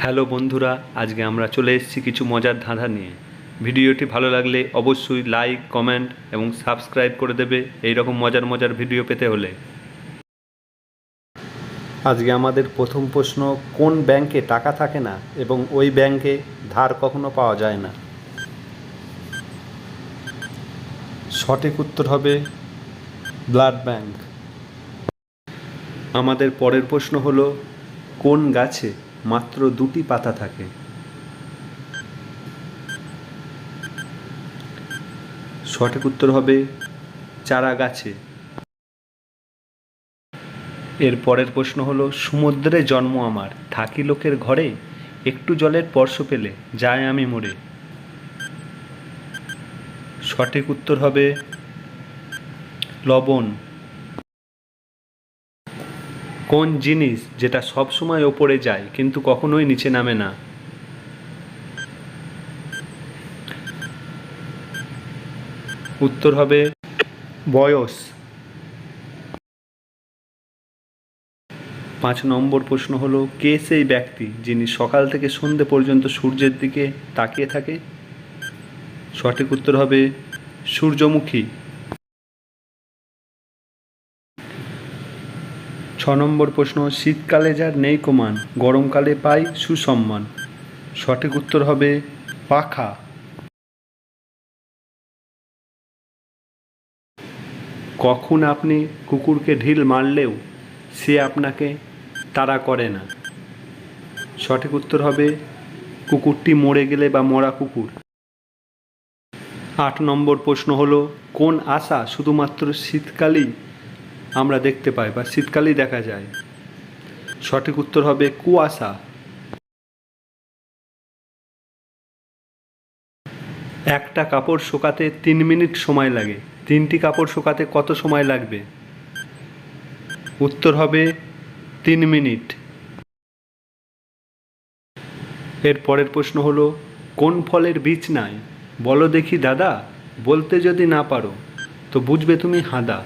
Hello বন্ধুরা, আজকে আমরা চলে এসেছি কিছু মজার ধাঁধা নিয়ে। ভিডিওটি ভালো লাগলে অবশ্যই লাইক, কমেন্ট এবং সাবস্ক্রাইব করে দেবে এই রকম মজার মজার ভিডিও পেতে হলে। আজকে আমাদের প্রথম প্রশ্ন, কোন ব্যাংকে টাকা থাকে না এবং ওই ব্যাংকে ধার কখনো পাওয়া যায় না? সঠিক উত্তর হবে ব্লাড ব্যাংক। আমাদের পরের প্রশ্ন হলো, কোন গাছে মাত্র 2টি পাতা থাকে? সঠিক উত্তর হবে চারা গাছে। এর পরের প্রশ্ন হলো, সমুদ্রে জন্ম আমার, থাকি লোকের ঘরে, একটু জলের স্পর্শ পেলে যায় আমি মরে। সঠিক উত্তর হবে লবণ। কোন জিনিস যেটা সব সময় ওপরে যায় কিন্তু কখনোই নিচে নামে না? উত্তর হবে বয়স। 5 নম্বর প্রশ্ন হলো, কে সেই ব্যক্তি যিনি সকাল থেকে সন্ধে পর্যন্ত সূর্যের দিকে তাকিয়ে থাকে? সঠিক উত্তর হবে সূর্যমুখী। 6 নম্বর প্রশ্ন, শীতকালে যার নেই কমান, গরমকালে পাই সুসম্মান। সঠিক উত্তর হবে পাখা। কখন আপনি কুকুরকে ঢিল মারলেও সে আপনাকে তাড়া করে না? সঠিক উত্তর হবে কুকুরটি মরে গেলে বা মরা কুকুর। 8 নম্বর প্রশ্ন হলো, কোন আশা শুধুমাত্র শীতকালেই আমরা দেখতে পাই বা শীতকালেই দেখা যায়? সঠিক উত্তর হবে কুয়াশা। একটা কাপড় শুকাতে 3 মিনিট সময় লাগে, 3টি কাপড় শুকাতে কত সময় লাগবে? উত্তর হবে 3 মিনিট। এর পরের প্রশ্ন হলো, কোন ফলের বীজ নাই? বলো দেখি দাদা, বলতে যদি না পারো তো বুঝবে তুমি হাঁদা।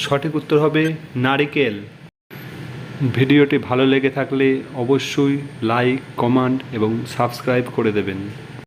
সঠিক উত্তর হবে নারিকেল। ভিডিওটি ভালো লেগে থাকলে অবশ্যই লাইক, কমেন্ট এবং সাবস্ক্রাইব করে দেবেন।